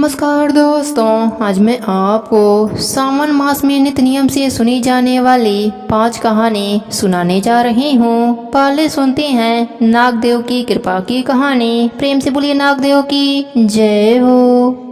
नमस्कार दोस्तों, आज मैं आपको सावन मास में नित्य नियम से सुनी जाने वाली 5 कहानी सुनाने जा रही हूँ। पहले सुनते हैं नागदेव की कृपा की कहानी। प्रेम से बोलिए नागदेव की जय हो।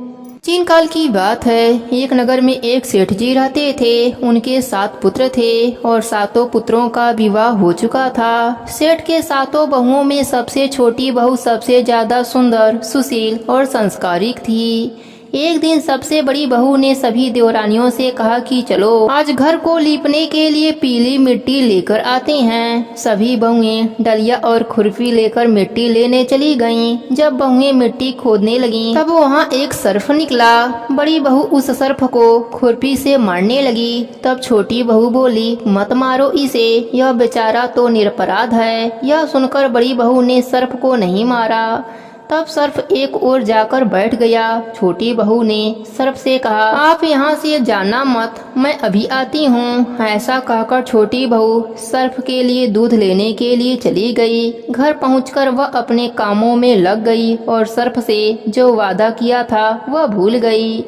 चीन काल की बात है। एक नगर में एक सेठ जी रहते थे। उनके 7 पुत्र थे और 7 पुत्रों का विवाह हो चुका था। सेठ के 7 बहुओं में सबसे छोटी बहू सबसे ज्यादा सुंदर, सुशील और संस्कारिक थी। एक दिन सबसे बड़ी बहू ने सभी देवरानियों से कहा कि चलो आज घर को लीपने के लिए पीली मिट्टी लेकर आते हैं। सभी बहुएं डलिया और खुरपी लेकर मिट्टी लेने चली गईं। जब बहुएं मिट्टी खोदने लगीं, तब वहाँ एक सर्प निकला। बड़ी बहू उस सर्प को खुरपी से मारने लगी। तब छोटी बहू बोली, मत मारो इसे, यह बेचारा तो निरपराध है। यह सुनकर बड़ी बहू ने सर्प को नहीं मारा। तब सर्प एक ओर जाकर बैठ गया। छोटी बहू ने सर्प से कहा, आप यहाँ से जाना मत, मैं अभी आती हूँ। ऐसा कहकर छोटी बहू सर्प के लिए दूध लेने के लिए चली गई। घर पहुँचकर वह अपने कामों में लग गई और सर्प से जो वादा किया था वह भूल गई।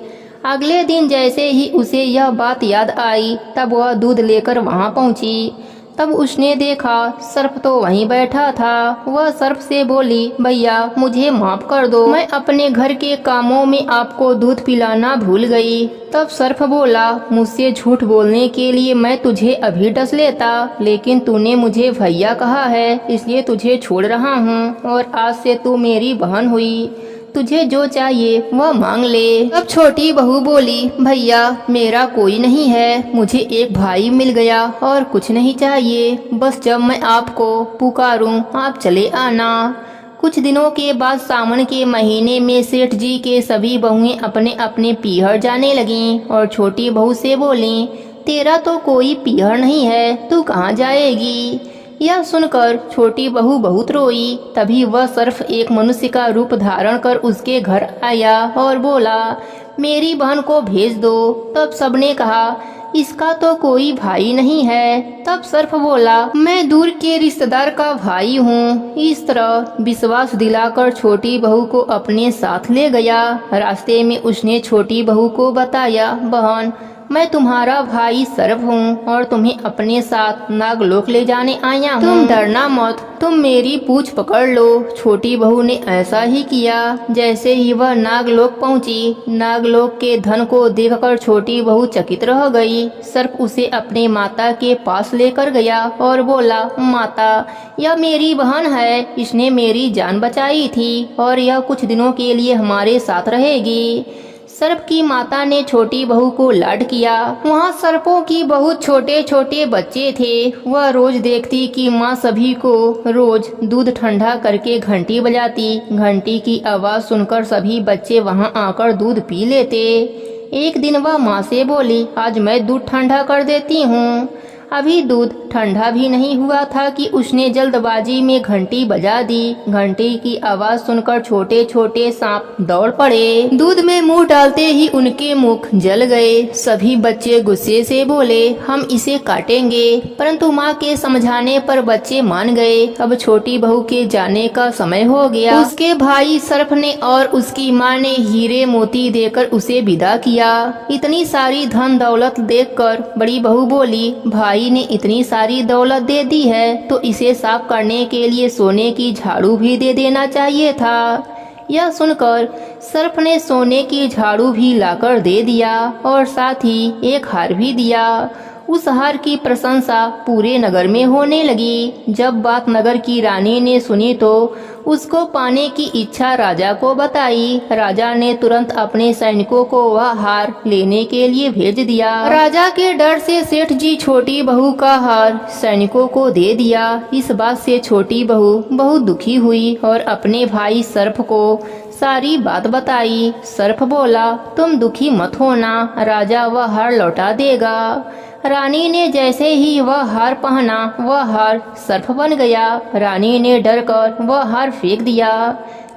अगले दिन जैसे ही उसे यह बात याद आई, तब वह दूध लेकर वहाँ पहुँची। तब उसने देखा सर्प तो वहीं बैठा था। वह सर्प से बोली, भैया मुझे माफ कर दो, मैं अपने घर के कामों में आपको दूध पिलाना भूल गई। तब सर्प बोला, मुझसे झूठ बोलने के लिए मैं तुझे अभी डस लेता, लेकिन तूने मुझे भैया कहा है, इसलिए तुझे छोड़ रहा हूँ और आज से तू मेरी बहन हुई। तुझे जो चाहिए वह मांग ले। अब छोटी बहू बोली, भैया मेरा कोई नहीं है, मुझे एक भाई मिल गया और कुछ नहीं चाहिए। बस जब मैं आपको पुकारूं आप चले आना। कुछ दिनों के बाद सावन के महीने में सेठ जी के सभी बहुएं अपने अपने पीहर जाने लगीं और छोटी बहू से बोली, तेरा तो कोई पीहर नहीं है, तू कहाँ जाएगी। यह सुनकर छोटी बहू बहुत रोई। तभी वह सर्प एक मनुष्य का रूप धारण कर उसके घर आया और बोला, मेरी बहन को भेज दो। तब सबने कहा, इसका तो कोई भाई नहीं है। तब सर्प बोला, मैं दूर के रिश्तेदार का भाई हूँ। इस तरह विश्वास दिलाकर छोटी बहू को अपने साथ ले गया। रास्ते में उसने छोटी बहू को बताया, बहन मैं तुम्हारा भाई सर्प हूँ और तुम्हें अपने साथ नागलोक ले जाने आया हूँ। तुम डरना मत, तुम मेरी पूंछ पकड़ लो। छोटी बहू ने ऐसा ही किया। जैसे ही वह नागलोक पहुँची, नागलोक के धन को देखकर छोटी बहू चकित रह गई। सर्प उसे अपने माता के पास लेकर गया और बोला, माता यह मेरी बहन है, इसने मेरी जान बचाई थी और यह कुछ दिनों के लिए हमारे साथ रहेगी। सर्प की माता ने छोटी बहू को लाड किया। वहाँ सर्पों की बहुत छोटे छोटे बच्चे थे। वह रोज देखती कि माँ सभी को रोज दूध ठंडा करके घंटी बजाती। घंटी की आवाज सुनकर सभी बच्चे वहाँ आकर दूध पी लेते। एक दिन वह माँ से बोली, आज मैं दूध ठंडा कर देती हूँ। अभी दूध ठंडा भी नहीं हुआ था कि उसने जल्दबाजी में घंटी बजा दी। घंटी की आवाज सुनकर छोटे छोटे सांप दौड़ पड़े। दूध में मुंह डालते ही उनके मुख जल गए। सभी बच्चे गुस्से से बोले, हम इसे काटेंगे, परंतु माँ के समझाने पर बच्चे मान गए। अब छोटी बहू के जाने का समय हो गया। उसके भाई सर्प ने और उसकी माँ ने हीरे मोती देकर उसे विदा किया। इतनी सारी धन दौलत देखकर बड़ी बहू बोली, भाई ने इतनी सारी दौलत दे दी है तो इसे साफ करने के लिए सोने की झाड़ू भी दे देना चाहिए था। यह सुनकर सर्प ने सोने की झाड़ू भी लाकर दे दिया और साथ ही एक हार भी दिया। उस हार की प्रशंसा पूरे नगर में होने लगी। जब बात नगर की रानी ने सुनी तो उसको पाने की इच्छा राजा को बताई। राजा ने तुरंत अपने सैनिकों को वह हार लेने के लिए भेज दिया। राजा के डर से सेठ जी छोटी बहू का हार सैनिकों को दे दिया। इस बात से छोटी बहू बहुत दुखी हुई और अपने भाई सर्प को सारी बात बताई। सर्प बोला, तुम दुखी मत होना, राजा वह हार लौटा देगा। रानी ने जैसे ही वह हार पहना, वह हार सर्प बन गया। रानी ने डर कर वह हार फेंक दिया।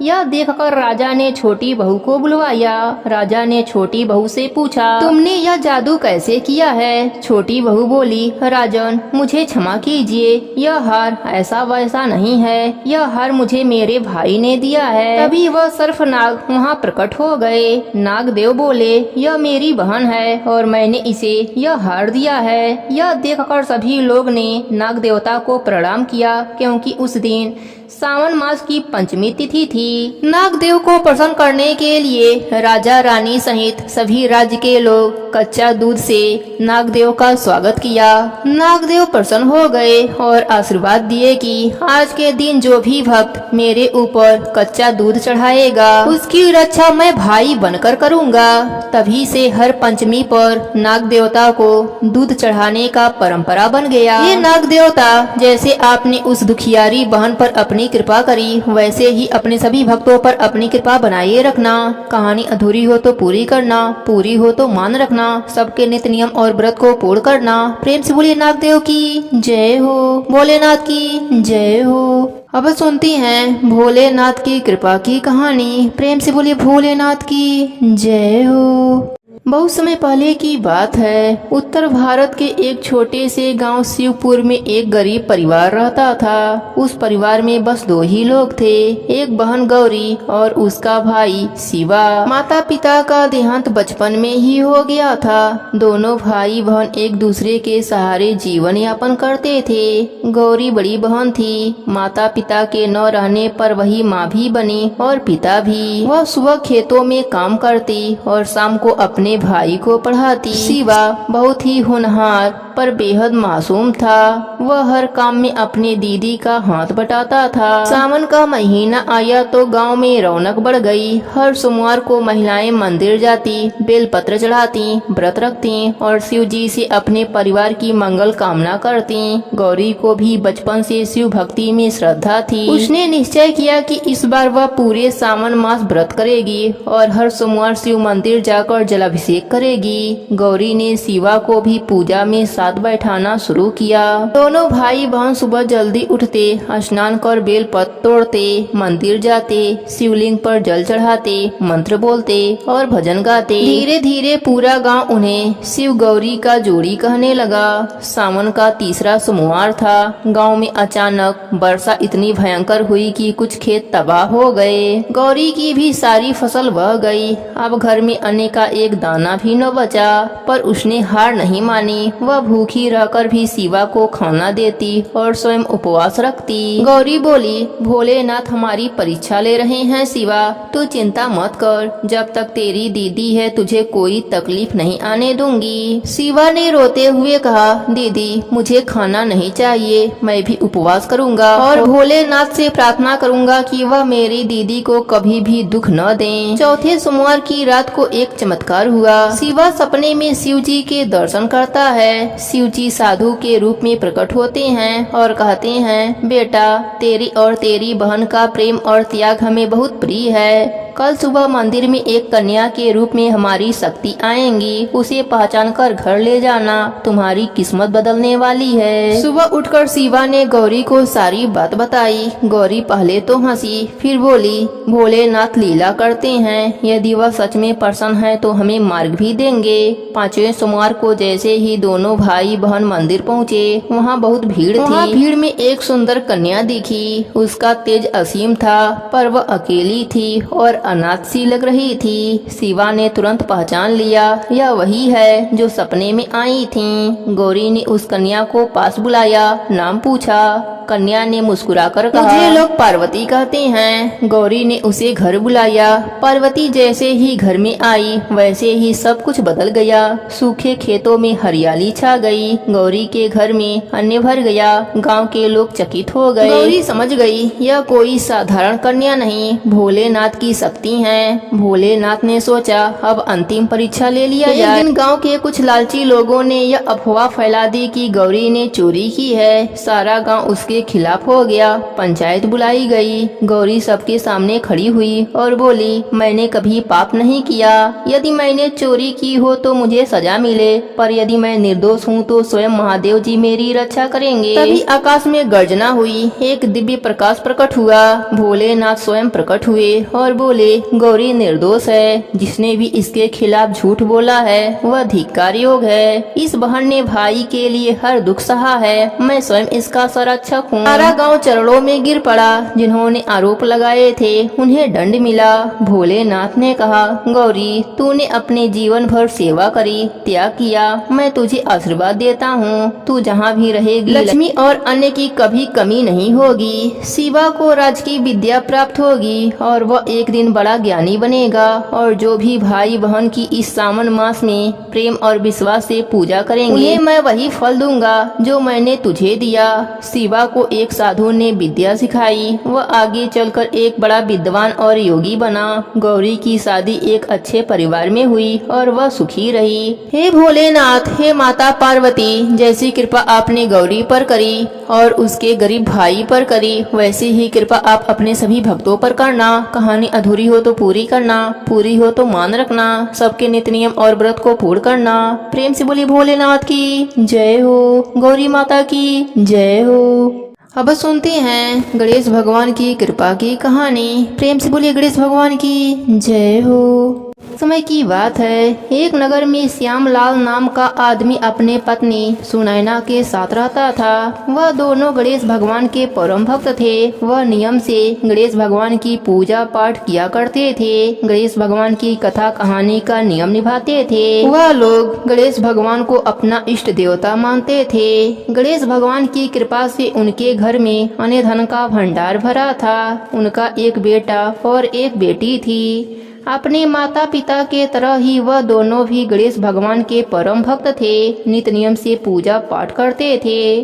यह देखकर राजा ने छोटी बहू को बुलवाया। राजा ने छोटी बहू से पूछा, तुमने यह जादू कैसे किया है? छोटी बहू बोली, राजन मुझे क्षमा कीजिए, यह हार ऐसा वैसा नहीं है, यह हार मुझे मेरे भाई ने दिया है। तभी वह सर्फनाग वहाँ प्रकट हो गए। नागदेव बोले, यह मेरी बहन है और मैंने इसे यह हार दिया है। यह देखकर सभी लोग ने नाग देवता को प्रणाम किया, क्योंकि उस दिन सावन मास की पंचमी तिथि थी। नागदेव को प्रसन्न करने के लिए राजा रानी सहित सभी राज्य के लोग कच्चा दूध से नागदेव का स्वागत किया। नागदेव प्रसन्न हो गए और आशीर्वाद दिए कि आज के दिन जो भी भक्त मेरे ऊपर कच्चा दूध चढ़ाएगा उसकी रक्षा मैं भाई बनकर करूँगा। तभी से हर पंचमी पर नाग देवता को दूध चढ़ाने का परंपरा बन गया। ये नाग देवता जैसे आपने उस दुखियारी बहन पर अपनी कृपा करी, वैसे ही अपने सभी भक्तों पर अपनी कृपा बनाए रखना। कहानी अधूरी हो तो पूरी करना, पूरी हो तो मान रखना। सबके नित्य नियम और व्रत को पूर्ण करना। प्रेम से बोलिए नागदेव की जय हो, भोलेनाथ की जय हो। अब सुनती हैं भोलेनाथ की कृपा की कहानी। प्रेम से बोलिए भोलेनाथ की जय हो। बहुत समय पहले की बात है। उत्तर भारत के एक छोटे से गांव शिवपुर में एक गरीब परिवार रहता था। उस परिवार में बस दो ही लोग थे, एक बहन गौरी और उसका भाई शिवा। माता पिता का देहांत बचपन में ही हो गया था। दोनों भाई बहन एक दूसरे के सहारे जीवन यापन करते थे। गौरी बड़ी बहन थी। माता पिता के न रहने पर वही माँ भी बनी और पिता भी। वह सुबह खेतों में काम करती और शाम को अपने भाई को पढ़ाती। शिवा बहुत ही होनहार पर बेहद मासूम था। वह हर काम में अपने दीदी का हाथ बटाता था। सावन का महीना आया तो गांव में रौनक बढ़ गई। हर सोमवार को महिलाएं मंदिर जाती, बेलपत्र चढ़ाती, व्रत रखती और शिव जी से अपने परिवार की मंगल कामना करती। गौरी को भी बचपन से शिव भक्ति में श्रद्धा थी। उसने निश्चय किया कि इस बार वह पूरे सावन मास व्रत करेगी और हर सोमवार शिव मंदिर जाकर जलाभिषेक करेगी। गौरी ने शिवा को भी पूजा में साथ बैठाना शुरू किया। दोनों भाई बहन सुबह जल्दी उठते, स्नान कर बेलपत्र तोड़ते, मंदिर जाते, शिवलिंग पर जल चढ़ाते, मंत्र बोलते और भजन गाते। धीरे धीरे पूरा गांव उन्हें शिव गौरी का जोड़ी कहने लगा। सावन का तीसरा सोमवार था। गांव में अचानक वर्षा इतनी भयंकर हुई कि कुछ खेत तबाह हो गए। गौरी की भी सारी फसल बह गई। अब घर में अन्य का एक दाना भी न बचा, पर उसने हार नहीं मानी। वह भूखी रहकर भी शिवा को खाना देती और स्वयं उपवास रखती। गौरी बोली, भोलेनाथ हमारी परीक्षा ले रहे हैं शिवा, तू चिंता मत कर, जब तक तेरी दीदी है तुझे कोई तकलीफ नहीं आने दूंगी। शिवा ने रोते हुए कहा, दीदी मुझे खाना नहीं चाहिए, मैं भी उपवास करूंगा और भोलेनाथ से प्रार्थना करूंगा कि वह मेरी दीदी को कभी भी दुख न दें। चौथे सोमवार की रात को एक चमत्कार हुआ। शिवा सपने में शिव जी के दर्शन करता है। शिव जी साधु के रूप में प्रकट होते हैं और कहते हैं, बेटा तेरी और तेरी बहन का प्रेम और त्याग हमें बहुत प्रिय है। कल सुबह मंदिर में एक कन्या के रूप में हमारी शक्ति आएंगी, उसे पहचान कर घर ले जाना, तुम्हारी किस्मत बदलने वाली है। सुबह उठकर शिवा ने गौरी को सारी बात बताई। गौरी पहले तो हंसी, फिर बोली, भोलेनाथ लीला करते हैं, यदि वह सच में प्रसन्न है तो हमें मार्ग भी देंगे। पांचवें सोमवार को जैसे ही दोनों भाई बहन मंदिर पहुँचे, वहाँ बहुत भीड़ थी। भीड़ में एक सुंदर कन्या दिखी। उसका तेज असीम था, पर वह अकेली थी और अनाथ सी लग रही थी। शिवा ने तुरंत पहचान लिया, यह वही है जो सपने में आई थी। गौरी ने उस कन्या को पास बुलाया, नाम पूछा। कन्या ने मुस्कुराकर कहा, मुझे लोग पार्वती कहते हैं। गौरी ने उसे घर बुलाया। पार्वती जैसे ही घर में आई वैसे ही सब कुछ बदल गया। सूखे खेतों में हरियाली छा गई। गौरी के घर में अन्न भर गया। गांव के लोग चकित हो गए। गौरी समझ गई यह कोई साधारण कन्या नहीं, भोलेनाथ की शक्ति है। भोलेनाथ ने सोचा अब अंतिम परीक्षा ले लिया जाए। एक दिन गाँव के कुछ लालची लोगों ने यह अफवाह फैला दी कि गौरी ने चोरी की है। सारा गाँव उसके के खिलाफ हो गया। पंचायत बुलाई गई। गौरी सबके सामने खड़ी हुई और बोली, मैंने कभी पाप नहीं किया। यदि मैंने चोरी की हो तो मुझे सजा मिले, पर यदि मैं निर्दोष हूँ तो स्वयं महादेव जी मेरी रक्षा करेंगे। तभी आकाश में गर्जना हुई, एक दिव्य प्रकाश प्रकट हुआ। भोलेनाथ स्वयं प्रकट हुए और बोले, गौरी निर्दोष है। जिसने भी इसके खिलाफ झूठ बोला है वह धिक्कार योग है। इस बहन ने भाई के लिए हर दुख सहा है। मैं स्वयं इसका संरक्षक हूँ। सारा गांव चरणों में गिर पड़ा। जिन्होंने आरोप लगाए थे उन्हें दंड मिला। भोलेनाथ ने कहा, गौरी तूने अपने जीवन भर सेवा करी, त्याग किया। मैं तुझे आशीर्वाद देता हूँ। तू जहाँ भी रहेगी लक्ष्मी और अन्य की कभी कमी नहीं होगी। शिवा को राज की विद्या प्राप्त होगी और वह एक दिन बड़ा ज्ञानी बनेगा। और जो भी भाई बहन की इस सावन मास में प्रेम और विश्वास से पूजा करेंगे उन्हें मैं वही फल दूंगा जो मैंने तुझे दिया। शिवा को एक साधु ने विद्या सिखाई। वह आगे चलकर एक बड़ा विद्वान और योगी बना। गौरी की शादी एक अच्छे परिवार में हुई और वह सुखी रही। हे भोलेनाथ, हे माता पार्वती, जैसी कृपा आपने गौरी पर करी और उसके गरीब भाई पर करी, वैसी ही कृपा आप अपने सभी भक्तों पर करना। कहानी अधूरी हो तो पूरी करना, पूरी हो तो मान रखना। सबके नित्य नियम और व्रत को पूर्ण करना। प्रेम से बोली भोलेनाथ की जय हो, गौरी माता की जय हो। अब सुनते हैं गणेश भगवान की कृपा की कहानी। प्रेम से बोलिए गणेश भगवान की जय हो। समय की बात है, एक नगर में श्यामलाल नाम का आदमी अपने पत्नी सुनैना के साथ रहता था। वह दोनों गणेश भगवान के परम भक्त थे। वह नियम से गणेश भगवान की पूजा पाठ किया करते थे। गणेश भगवान की कथा कहानी का नियम निभाते थे। वह लोग गणेश भगवान को अपना इष्ट देवता मानते थे। गणेश भगवान की कृपा से उनके घर में अन्न धन का भंडार भरा था। उनका एक बेटा और एक बेटी थी। अपने माता पिता के तरह ही वह दोनों भी गणेश भगवान के परम भक्त थे। नित्य नियम से पूजा पाठ करते थे।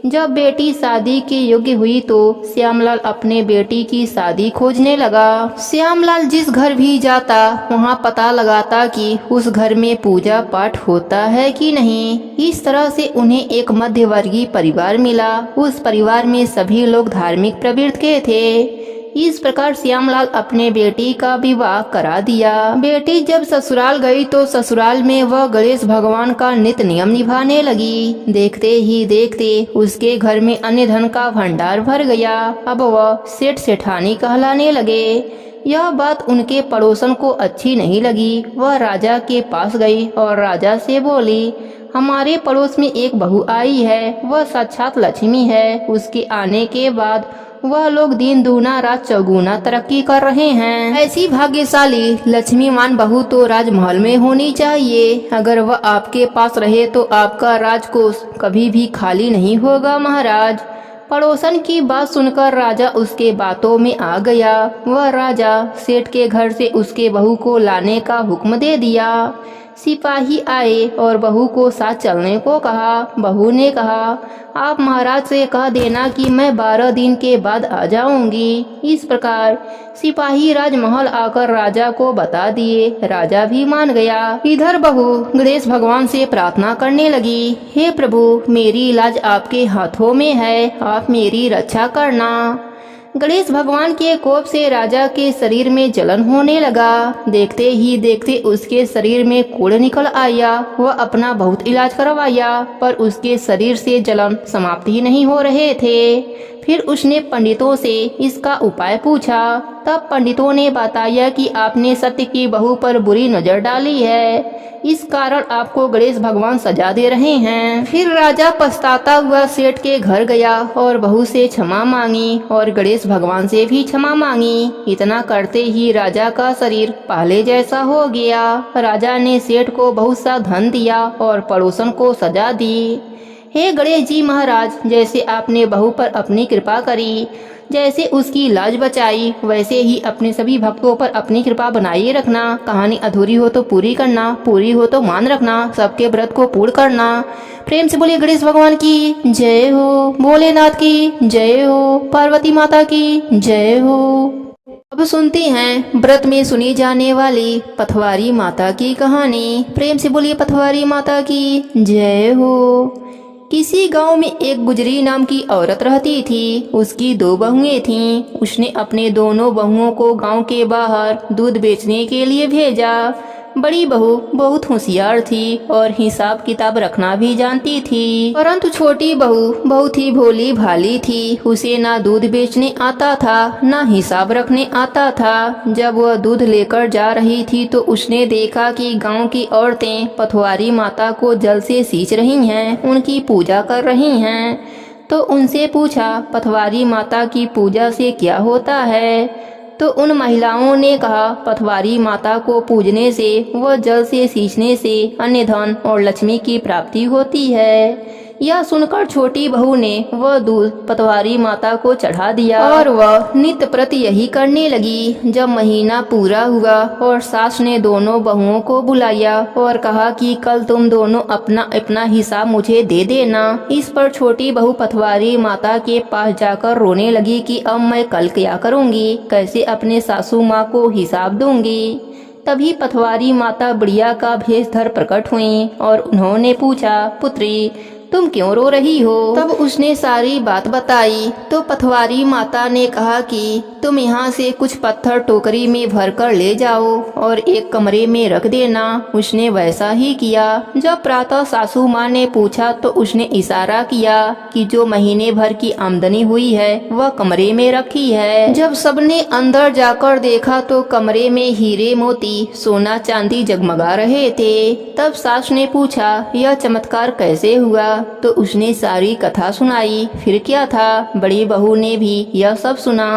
जब बेटी शादी के योग्य हुई तो श्यामलाल अपने बेटी की शादी खोजने लगा। श्यामलाल जिस घर भी जाता वहाँ पता लगाता कि उस घर में पूजा पाठ होता है कि नहीं। इस तरह से उन्हें एक मध्यवर्गीय परिवार मिला। उस परिवार में सभी लोग धार्मिक प्रवृत्ति के थे। इस प्रकार श्यामलाल अपने बेटी का विवाह करा दिया। बेटी जब ससुराल गई तो ससुराल में वह गणेश भगवान का नित्य नियम निभाने लगी। देखते ही देखते उसके घर में अन्न धन का भंडार भर गया। अब वह सेठ सेठानी कहलाने लगे। यह बात उनके पड़ोसन को अच्छी नहीं लगी। वह राजा के पास गई और राजा से बोली, हमारे पड़ोस में एक बहू आई है। वह साक्षात लक्ष्मी है। उसके आने के बाद वह लोग दिन दूना रात चौगुना तरक्की कर रहे हैं। ऐसी भाग्यशाली लक्ष्मीवान बहू तो राजमहल में होनी चाहिए। अगर वह आपके पास रहे तो आपका राजकोष कभी भी खाली नहीं होगा महाराज। पड़ोसन की बात सुनकर राजा उसके बातों में आ गया। वह राजा सेठ के घर से उसके बहू को लाने का हुक्म दे दिया। सिपाही आए और बहू को साथ चलने को कहा। बहू ने कहा, आप महाराज से कह देना कि मैं 12 दिन के बाद आ जाऊंगी। इस प्रकार सिपाही राजमहल आकर राजा को बता दिए। राजा भी मान गया। इधर बहू गणेश भगवान से प्रार्थना करने लगी, हे प्रभु, मेरी लाज आपके हाथों में है, आप मेरी रक्षा करना। गणेश भगवान के कोप से राजा के शरीर में जलन होने लगा। देखते ही देखते उसके शरीर में कोढ़ निकल आया। वह अपना बहुत इलाज करवाया पर उसके शरीर से जलन समाप्त ही नहीं हो रहे थे। फिर उसने पंडितों से इसका उपाय पूछा। तब पंडितों ने बताया कि आपने सत्य की बहू पर बुरी नजर डाली है, इस कारण आपको गणेश भगवान सजा दे रहे हैं। फिर राजा पछताता हुआ सेठ के घर गया और बहू से क्षमा मांगी और गणेश भगवान से भी क्षमा मांगी। इतना करते ही राजा का शरीर पहले जैसा हो गया। राजा ने सेठ को बहुत सा धन दिया और पड़ोसन को सजा दी। हे गणेश जी महाराज, जैसे आपने बहू पर अपनी कृपा करी, जैसे उसकी लाज बचाई, वैसे ही अपने सभी भक्तों पर अपनी कृपा बनाए रखना। कहानी अधूरी हो तो पूरी करना, पूरी हो तो मान रखना, सबके व्रत को पूर्ण करना। प्रेम से बोलिए गणेश भगवान की जय हो, भोलेनाथ की जय हो, पार्वती माता की जय हो। अब सुनते हैं व्रत में सुनी जाने वाली पथवारी माता की कहानी। प्रेम से बोलिए पथवारी माता की जय हो। किसी गांव में एक गुजरी नाम की औरत रहती थी। उसकी 2 बहुएं थीं। उसने अपने दोनों बहुओं को गांव के बाहर दूध बेचने के लिए भेजा। बड़ी बहू बहुत होशियार थी और हिसाब किताब रखना भी जानती थी, परंतु छोटी बहू बहुत ही भोली भाली थी। उसे ना दूध बेचने आता था, ना हिसाब रखने आता था। जब वह दूध लेकर जा रही थी तो उसने देखा कि गांव की औरतें पथवारी माता को जल से सींच रही हैं, उनकी पूजा कर रही हैं। तो उनसे पूछा, पथवारी माता की पूजा से क्या होता है? तो उन महिलाओं ने कहा, पथवारी माता को पूजने से व जल से सींचने से अन्य धन और लक्ष्मी की प्राप्ति होती है। यह सुनकर छोटी बहू ने वह दूध पथवारी माता को चढ़ा दिया और वह नित्य प्रति यही करने लगी। जब महीना पूरा हुआ और सास ने दोनों बहुओं को बुलाया और कहा कि कल तुम दोनों अपना अपना हिसाब मुझे दे देना। इस पर छोटी बहू पथवारी माता के पास जाकर रोने लगी कि अब मैं कल क्या करूँगी, कैसे अपने सासू माँ को हिसाब दूंगी। तभी पथवारी माता बुढ़िया का भेष धर प्रकट हुई और उन्होंने पूछा, पुत्री तुम क्यों रो रही हो? तब उसने सारी बात बताई। तो पथवारी माता ने कहा कि तुम यहाँ से कुछ पत्थर टोकरी में भरकर ले जाओ और एक कमरे में रख देना। उसने वैसा ही किया। जब प्रातः सासू माँ ने पूछा तो उसने इशारा किया कि जो महीने भर की आमदनी हुई है वह कमरे में रखी है। जब सबने अंदर जाकर देखा तो कमरे में हीरे मोती सोना चांदी जगमगा रहे थे। तब सास ने पूछा, यह चमत्कार कैसे हुआ? तो उसने सारी कथा सुनाई। फिर क्या था, बड़ी बहू ने भी यह सब सुना।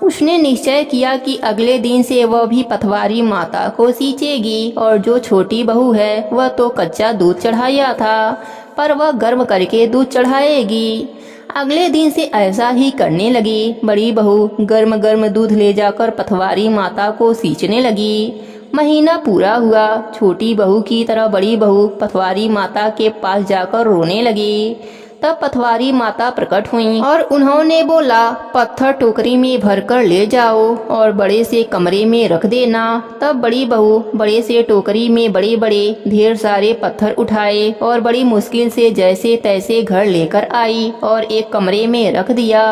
उसने निश्चय किया कि अगले दिन से वह भी पथवारी माता को सींचेगी और जो छोटी बहू है वह तो कच्चा दूध चढ़ाया था, पर वह गर्म करके दूध चढ़ाएगी। अगले दिन से ऐसा ही करने लगी। बड़ी बहू गर्म गर्म दूध ले जाकर पथवारी माता को सींचने लगी। महीना पूरा हुआ। छोटी बहू की तरह बड़ी बहू पथवारी माता के पास जाकर रोने लगी। तब पथवारी माता प्रकट हुई और उन्होंने बोला, पत्थर टोकरी में भरकर ले जाओ और बड़े से कमरे में रख देना। तब बड़ी बहू बड़े से टोकरी में बड़े बड़े ढेर सारे पत्थर उठाए और बड़ी मुश्किल से जैसे तैसे घर लेकर आई और एक कमरे में रख दिया।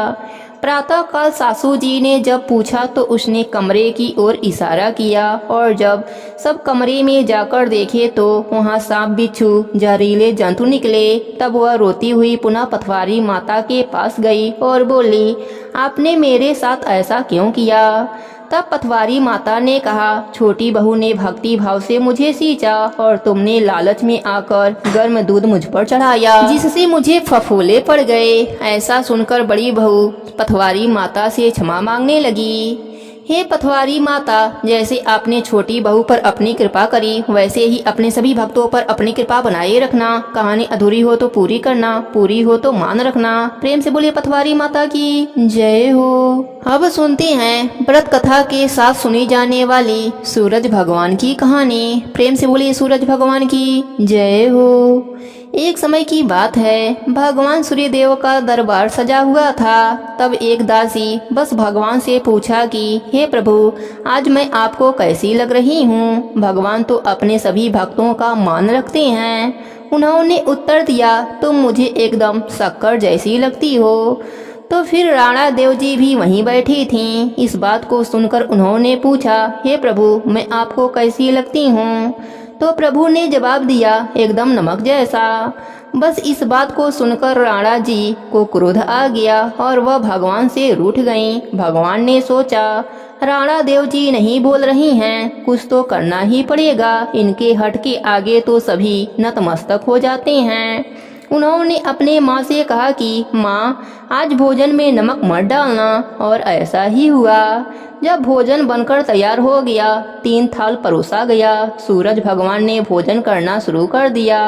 प्रातः काल सासू जी ने जब पूछा तो उसने कमरे की ओर इशारा किया और जब सब कमरे में जाकर देखे तो वहाँ सांप बिच्छू जहरीले जंतु निकले। तब वह रोती हुई पुनः पथवारी माता के पास गई और बोली, आपने मेरे साथ ऐसा क्यों किया? तब पथवारी माता ने कहा, छोटी बहू ने भक्ति भाव से मुझे सींचा और तुमने लालच में आकर गर्म दूध मुझ पर चढ़ाया, जिससे मुझे फफोले पड़ गए। ऐसा सुनकर बड़ी बहू पथवारी माता से क्षमा मांगने लगी। हे पथवारी माता, जैसे आपने छोटी बहू पर अपनी कृपा करी वैसे ही अपने सभी भक्तों पर अपनी कृपा बनाए रखना। कहानी अधूरी हो तो पूरी करना, पूरी हो तो मान रखना। प्रेम से बोलिए पथवारी माता की जय हो। अब सुनते हैं व्रत कथा के साथ सुनी जाने वाली सूरज भगवान की कहानी। प्रेम से बोलिए सूरज भगवान की जय हो। एक समय की बात है, भगवान सूर्यदेव का दरबार सजा हुआ था। तब एक दासी बस भगवान से पूछा कि हे प्रभु, आज मैं आपको कैसी लग रही हूँ? भगवान तो अपने सभी भक्तों का मान रखते हैं। उन्होंने उत्तर दिया, तुम मुझे एकदम शक्कर जैसी लगती हो। तो फिर राणा देव जी भी वहीं बैठी थीं। इस बात को सुनकर उन्होंने पूछा, हे प्रभु, मैं आपको कैसी लगती हूँ? तो प्रभु ने जवाब दिया, एकदम नमक जैसा। बस इस बात को सुनकर राणा जी को क्रोध आ गया और वह भगवान से रूठ गईं। भगवान ने सोचा, राणा देव जी नहीं बोल रही हैं, कुछ तो करना ही पड़ेगा। इनके हट के आगे तो सभी नतमस्तक हो जाते हैं। उन्होंने अपने माँ से कहा कि माँ, आज भोजन में नमक मत डालना। और ऐसा ही हुआ। जब भोजन बनकर तैयार हो गया, 3 थाल परोसा गया। सूरज भगवान ने भोजन करना शुरू कर दिया,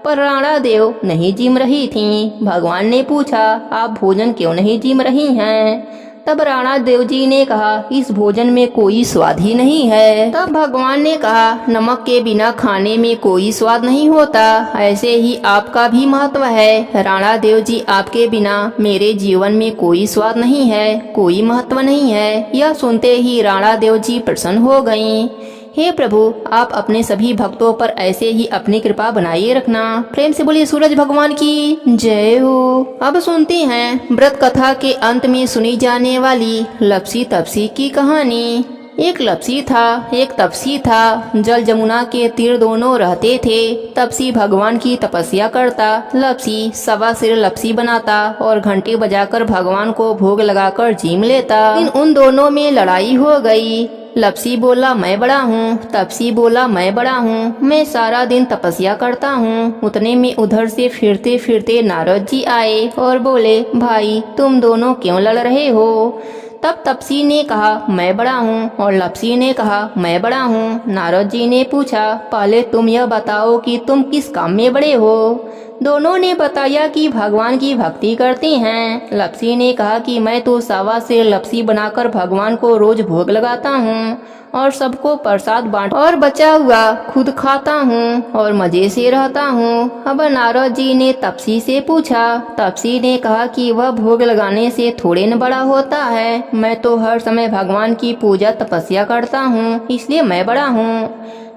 पर राणा देव नहीं जिम रही थीं। भगवान ने पूछा, आप भोजन क्यों नहीं जिम रही हैं? तब राणा देव जी ने कहा, इस भोजन में कोई स्वाद ही नहीं है। तब भगवान ने कहा, नमक के बिना खाने में कोई स्वाद नहीं होता, ऐसे ही आपका भी महत्व है। राणा देव जी, आपके बिना मेरे जीवन में कोई स्वाद नहीं है, कोई महत्व नहीं है। यह सुनते ही राणा देव जी प्रसन्न हो गईं। हे प्रभु, आप अपने सभी भक्तों पर ऐसे ही अपनी कृपा बनाए रखना। प्रेम से बोलिए सूरज भगवान की जय हो। अब सुनते हैं व्रत कथा के अंत में सुनी जाने वाली लपसी तपसी की कहानी। एक लपसी था, एक तपसी था। जल जमुना के तीर दोनों रहते थे। तपसी भगवान की तपस्या करता, लपसी सवा सिर लपसी बनाता और घंटे बजाकर भगवान को भोग लगाकर जीम लेता। उन दोनों में लड़ाई हो गई। लपसी बोला मैं बड़ा हूँ, तपसी बोला मैं बड़ा हूँ, मैं सारा दिन तपस्या करता हूँ। उतने में उधर से फिरते फिरते नारद जी आए और बोले भाई तुम दोनों क्यों लड़ रहे हो। तब तपसी ने कहा मैं बड़ा हूँ और लपसी ने कहा मैं बड़ा हूँ। नारद जी ने पूछा पहले तुम यह बताओ कि तुम किस काम में बड़े हो। दोनों ने बताया कि भगवान की भक्ति करते हैं। लपसी ने कहा कि मैं तो सवा से लपसी बनाकर भगवान को रोज भोग लगाता हूँ और सबको प्रसाद बांट और बचा हुआ खुद खाता हूँ और मजे से रहता हूँ। अब नारद जी ने तपसी से पूछा। तपसी ने कहा कि वह भोग लगाने से थोड़े न बड़ा होता है, मैं तो हर समय भगवान की पूजा तपस्या करता हूँ, इसलिए मैं बड़ा हूँ।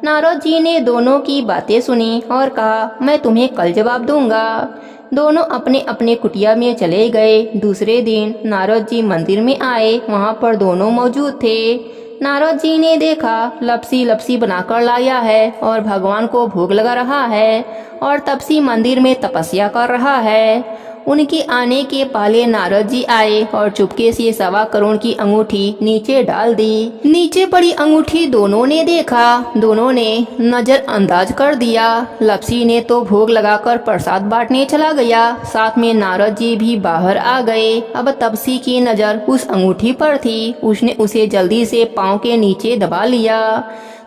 नारद जी ने दोनों की बातें सुनी और कहा मैं तुम्हें कल जवाब दूंगा। दोनों अपने अपने कुटिया में चले गए। दूसरे दिन नारद जी मंदिर में आए, वहाँ पर दोनों मौजूद थे। नारद जी ने देखा लपसी लपसी बनाकर लाया है और भगवान को भोग लगा रहा है और तपसी मंदिर में तपस्या कर रहा है। उनके आने के पहले नारद जी आए और चुपके से 1.25 करोड़ की अंगूठी नीचे डाल दी। नीचे पड़ी अंगूठी दोनों ने देखा, दोनों ने नजरअंदाज कर दिया। लपसी ने तो भोग लगाकर प्रसाद बांटने चला गया, साथ में नारद जी भी बाहर आ गए। अब तपसी की नजर उस अंगूठी पर थी, उसने उसे जल्दी से पाँव के नीचे दबा लिया।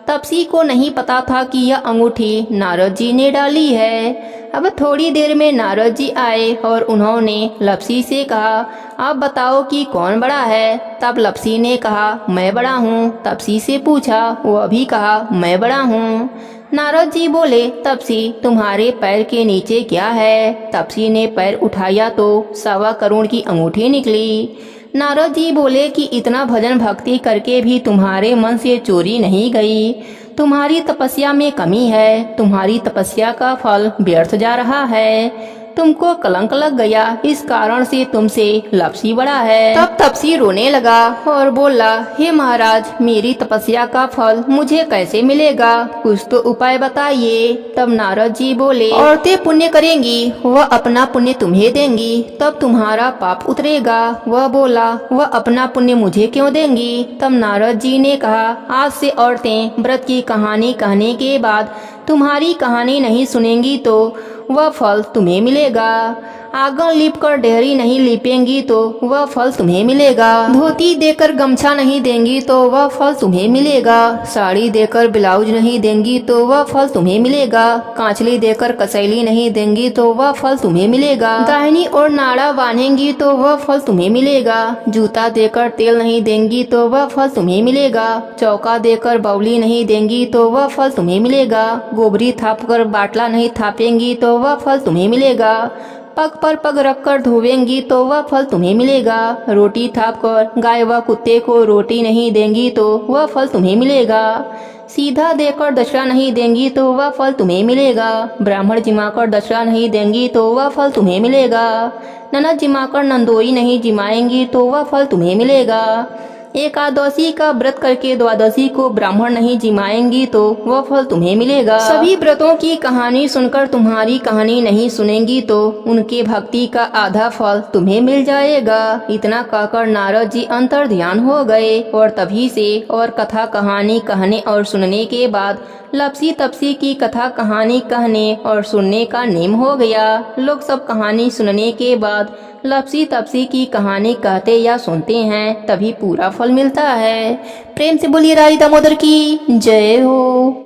तपसी को नहीं पता था कि यह अंगूठी नारद जी ने डाली है। अब थोड़ी देर में नारद जी आए और उन्होंने लपसी से कहा आप बताओ कि कौन बड़ा है। तब लपसी ने कहा मैं बड़ा हूँ। तपसी से पूछा, वह भी कहा मैं बड़ा हूँ। नारद जी बोले तपसी तुम्हारे पैर के नीचे क्या है। तपसी ने पैर उठाया तो 1.25 करोड़ की अंगूठी निकली। नारद जी बोले कि इतना भजन भक्ति करके भी तुम्हारे मन से चोरी नहीं गई, तुम्हारी तपस्या में कमी है, तुम्हारी तपस्या का फल व्यर्थ जा रहा है, तुमको कलंक लग गया, इस कारण से तुमसे लपसी बड़ा है। तब तपसी रोने लगा और बोला हे महाराज मेरी तपस्या का फल मुझे कैसे मिलेगा, कुछ तो उपाय बताइए। तब नारद जी बोले औरतें पुण्य करेंगी, वह अपना पुण्य तुम्हें देंगी, तब तुम्हारा पाप उतरेगा। वह बोला वह अपना पुण्य मुझे क्यों देंगी। तब नारद जी ने कहा आज से औरतें व्रत की कहानी कहने के बाद तुम्हारी कहानी नहीं सुनेंगी तो वह फल तुम्हें मिलेगा। आंगन लीप कर डेहरी नहीं लीपेंगी तो वह फल तुम्हें मिलेगा। धोती देकर गमछा नहीं देंगी तो वह फल तुम्हें मिलेगा। साड़ी देकर ब्लाउज नहीं देंगी तो वह फल तुम्हें मिलेगा। कांचली देकर कसैली नहीं देंगी तो वह फल तुम्हें मिलेगा। दाहिनी और नाड़ा बांधेंगी तो वह फल तुम्हें मिलेगा। जूता देकर तेल नहीं देंगी तो वह फल तुम्हें मिलेगा। चौका देकर बौली नहीं देंगी तो वह फल तुम्हें मिलेगा। गोबरी थाप कर बाटला नहीं थापेंगी तो वह फल तुम्हें मिलेगा। पग पर पग रखकर धोवेंगी तो वह फल तुम्हें मिलेगा। रोटी थाप कर गाय व कुत्ते को रोटी नहीं देंगी तो वह फल तुम्हें मिलेगा। सीधा देकर दशरा नहीं देंगी तो वह फल तुम्हें मिलेगा। ब्राह्मण जिमाकर दशरा नहीं देंगी तो वह फल तुम्हें मिलेगा। ननद जिमाकर नंदोई नहीं जिमाएंगी तो वह फल तुम्हें मिलेगा। एकादशी का व्रत करके द्वादशी को ब्राह्मण नहीं जिमाएंगी तो वह फल तुम्हें मिलेगा। सभी व्रतों की कहानी सुनकर तुम्हारी कहानी नहीं सुनेंगी तो उनके भक्ति का आधा फल तुम्हें मिल जाएगा। इतना कहकर नारद जी अंतर ध्यान हो गए और तभी से और कथा कहानी कहने और सुनने के बाद लपसी तपसी की कथा कहानी कहने और सुनने का नेम हो गया। लोग सब कहानी सुनने के बाद लपसी तपसी की कहानी कहते या सुनते हैं, तभी पूरा फल मिलता है। प्रेम से बोलिए राज दामोदर की जय हो।